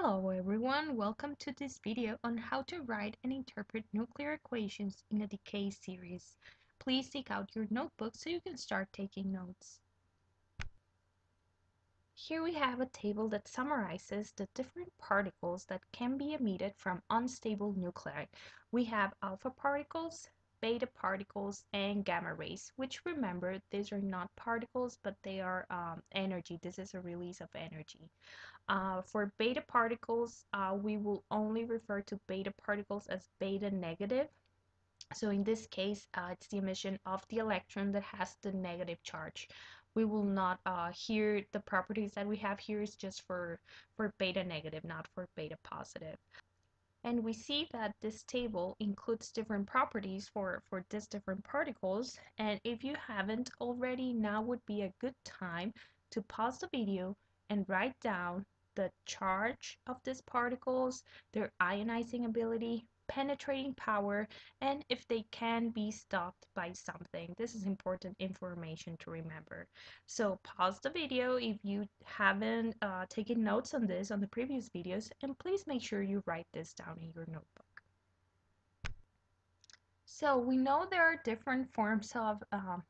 Hello everyone, welcome to this video on how to write and interpret nuclear equations in a decay series. Please take out your notebook so you can start taking notes. Here we have a table that summarizes the different particles that can be emitted from unstable nuclei. We have alpha particles, beta particles, and gamma rays, which remember, these are not particles, but they are energy. This is a release of energy. For beta particles, we will only refer to beta particles as beta negative. So in this case, it's the emission of the electron that has the negative charge. We will not here the properties that we have here is just for beta negative, not for beta positive. And we see that this table includes different properties for these different particles. And if you haven't already, now would be a good time to pause the video and write down the charge of these particles, their ionizing ability, penetrating power, and if they can be stopped by something. This is important information to remember. So pause the video if you haven't taken notes on this on the previous videos, and please make sure you write this down in your notebook. So we know there are different forms of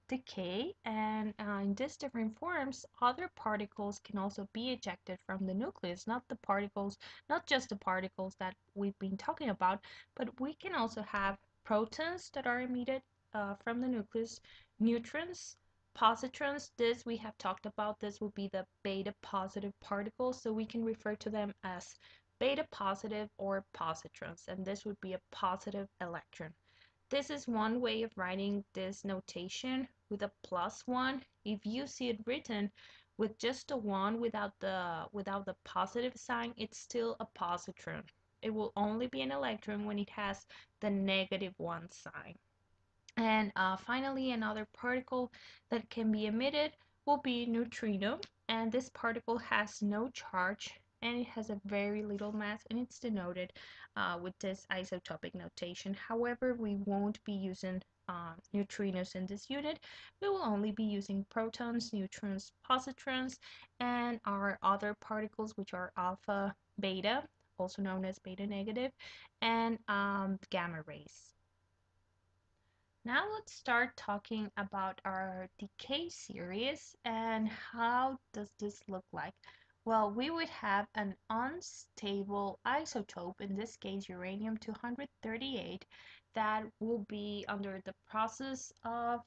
decay, and in these different forms, other particles can also be ejected from the nucleus, not the particles, not just the particles that we've been talking about, but we can also have protons that are emitted from the nucleus, neutrons, positrons. This we have talked about, this will be the beta positive particles, so we can refer to them as beta positive or positrons, and this would be a positive electron. This is one way of writing this notation with a +1. If you see it written with just a 1 without the positive sign, it's still a positron. It will only be an electron when it has the -1 sign. And finally, another particle that can be emitted will be neutrino, and this particle has no charge and it has a very little mass, and it's denoted with this isotopic notation. However, we won't be using neutrinos in this unit. We will only be using protons, neutrons, positrons, and our other particles, which are alpha, beta, also known as beta negative, and gamma rays. Now let's start talking about our decay series and how does this look like? Well, we would have an unstable isotope, in this case uranium-238, that will be under the process of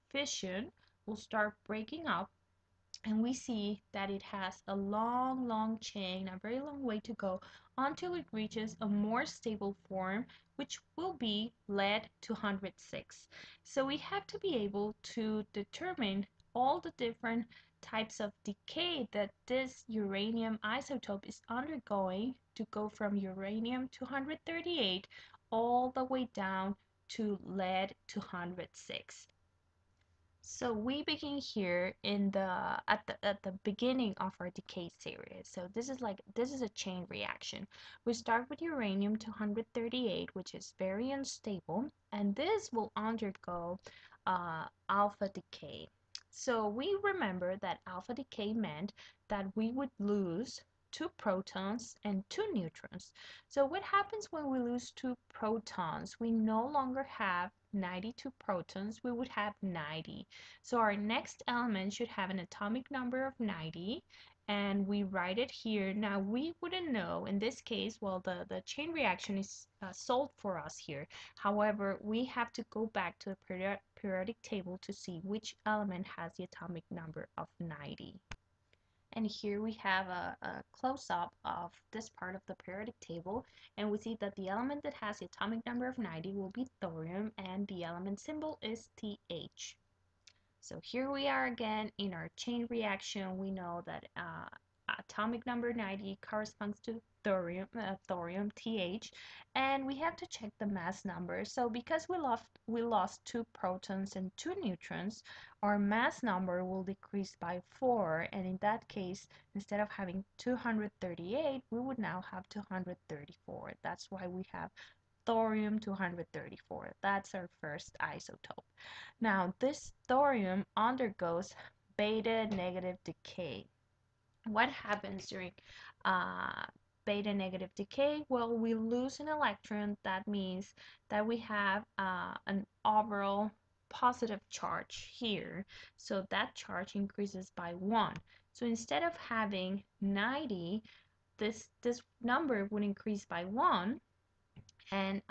fission, will start breaking up, and we see that it has a long chain, a very long way to go until it reaches a more stable form, which will be lead-206. So we have to be able to determine all the different types of decay that this uranium isotope is undergoing to go from uranium-238 all the way down to lead-206. So we begin here in the at the beginning of our decay series. So this is a chain reaction. We start with uranium-238, which is very unstable, and this will undergo alpha decay. So we remember that alpha decay meant that we would lose 2 protons and 2 neutrons. So what happens when we lose 2 protons? We no longer have 92 protons, we would have 90. So our next element should have an atomic number of 90, and we write it here. Now we wouldn't know in this case, well, the chain reaction is solved for us here. However, we have to go back to the periodic table to see which element has the atomic number of 90. And here we have a close-up of this part of the periodic table, and we see that the element that has the atomic number of 90 will be thorium, and the element symbol is Th. So here we are again in our chain reaction. We know that atomic number 90 corresponds to thorium Th, and we have to check the mass number. So because we lost 2 protons and 2 neutrons, our mass number will decrease by 4, and in that case, instead of having 238, we would now have 234. That's why we have thorium-234. That's our first isotope. Now, this thorium undergoes beta negative decay. What happens during uh, beta negative decay? Well, we lose an electron. That means that we have an overall positive charge here. So that charge increases by 1. So instead of having 90, this number would increase by 1, and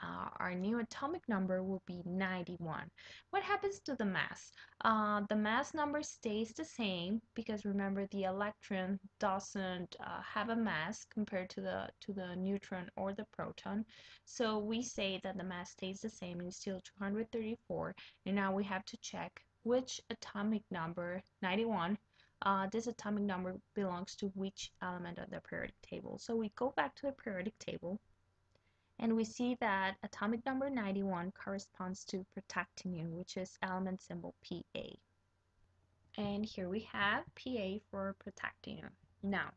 our new atomic number will be 91. What happens to the mass? The mass number stays the same because remember the electron doesn't have a mass compared to the neutron or the proton. So we say that the mass stays the same and still 234. And now we have to check which atomic number, 91, this atomic number belongs to which element of the periodic table. So we go back to the periodic table and we see that atomic number 91 corresponds to protactinium, which is element symbol Pa. And here we have Pa for protactinium. Now,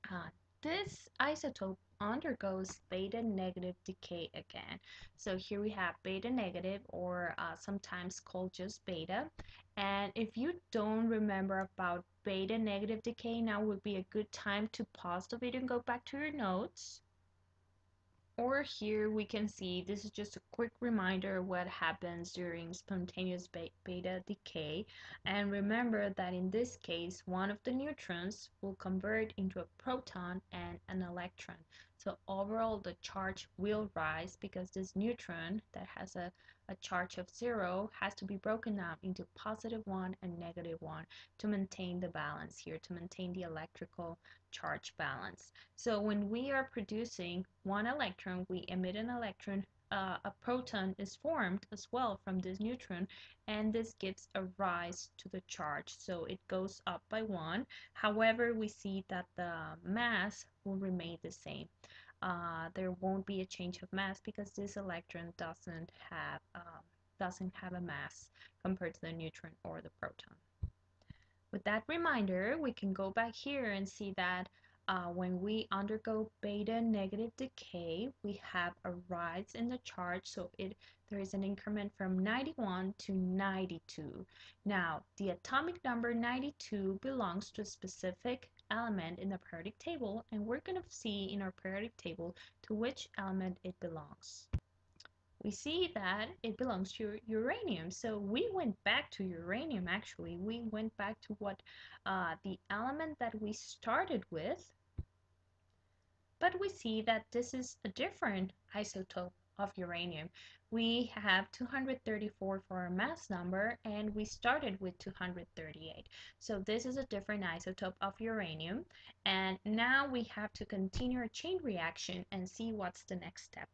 uh, this isotope undergoes beta negative decay again. So here we have beta negative, or sometimes called just beta. And if you don't remember about beta negative decay, now would be a good time to pause the video and go back to your notes. Or here we can see, this is just a quick reminder what happens during spontaneous beta decay. And remember that in this case, one of the neutrons will convert into a proton and an electron. So overall, the charge will rise because this neutron that has a charge of 0 has to be broken down into +1 and -1 to maintain the balance here, to maintain the electrical charge balance. So when we are producing one electron, we emit an electron, a proton is formed as well from this neutron, and this gives a rise to the charge. So it goes up by 1. However, we see that the mass will remain the same. There won't be a change of mass because this electron doesn't have a mass compared to the neutron or the proton. With that reminder, we can go back here and see that when we undergo beta negative decay, we have a rise in the charge, so there is an increment from 91 to 92. Now, the atomic number 92 belongs to a specific element in the periodic table, and we're going to see in our periodic table to which element it belongs. We see that it belongs to uranium. So we went back to uranium, actually. We went back to what the element that we started with, but we see that this is a different isotope of uranium. We have 234 for our mass number, and we started with 238. So this is a different isotope of uranium, and now we have to continue our chain reaction and see what's the next step.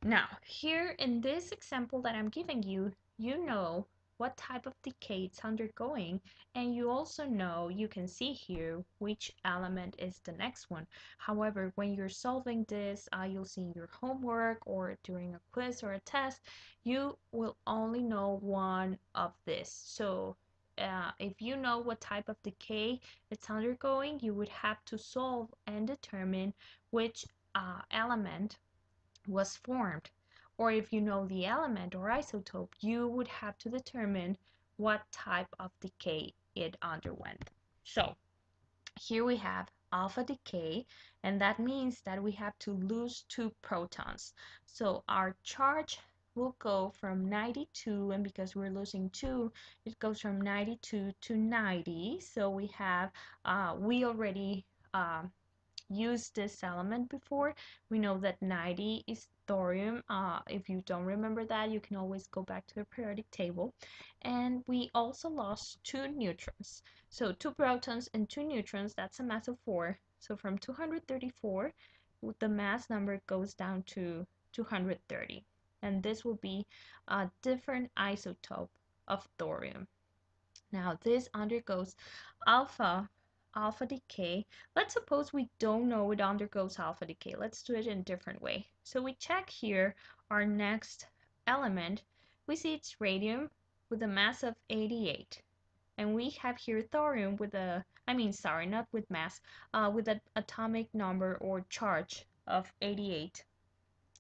Now, here in this example that I'm giving you, you know what type of decay it's undergoing, and you also know, you can see here which element is the next one. However, when you're solving this, you'll see in your homework or during a quiz or a test, you will only know one of this. So if you know what type of decay it's undergoing, you would have to solve and determine which element was formed. Or if you know the element or isotope, you would have to determine what type of decay it underwent. So here we have alpha decay, and that means that we have to lose 2 protons. So our charge will go from 92, and because we're losing 2, it goes from 92 to 90. So we have, we already used this element before. We know that 90 is thorium. If you don't remember that, you can always go back to the periodic table. And we also lost 2 neutrons. So 2 protons and 2 neutrons, that's a mass of 4. So from 234, the mass number goes down to 230. And this will be a different isotope of thorium. Now this undergoes alpha alpha decay. Let's suppose we don't know it undergoes alpha decay. Let's do it in a different way. So we check here our next element. We see it's radium with a mass of 88. And we have here thorium with a, sorry, not with mass, with an atomic number or charge of 88.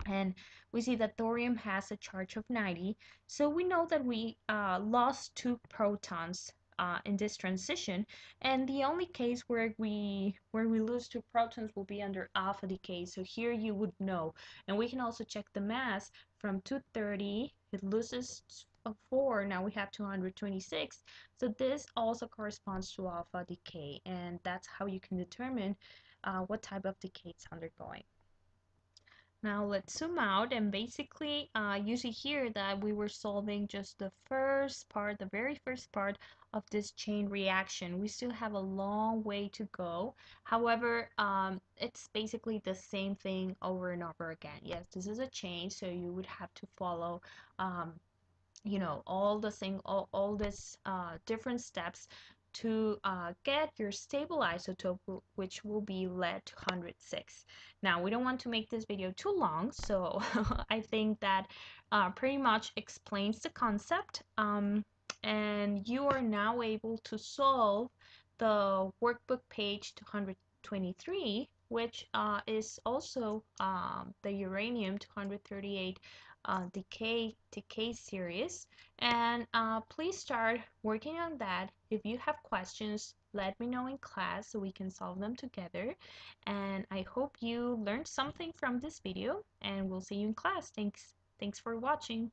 And we see that thorium has a charge of 90. So we know that we lost 2 protons in this transition, and the only case where we lose two protons will be under alpha decay. So here you would know, and we can also check the mass from 230. It loses 4. Now we have 226. So this also corresponds to alpha decay, and that's how you can determine what type of decay it's undergoing. Now let's zoom out, and basically you see here that we were solving just the first part, the very first part of this chain reaction. We still have a long way to go. However, it's basically the same thing over and over again. Yes, this is a chain, so you would have to follow um, all this different steps to get your stable isotope, which will be lead 206. Now we don't want to make this video too long, so I think that pretty much explains the concept, and you are now able to solve the workbook page 223, which is also the uranium 238 Decay Series. And please start working on that. If you have questions, let me know in class so we can solve them together. And I hope you learned something from this video, and we'll see you in class. Thanks for watching.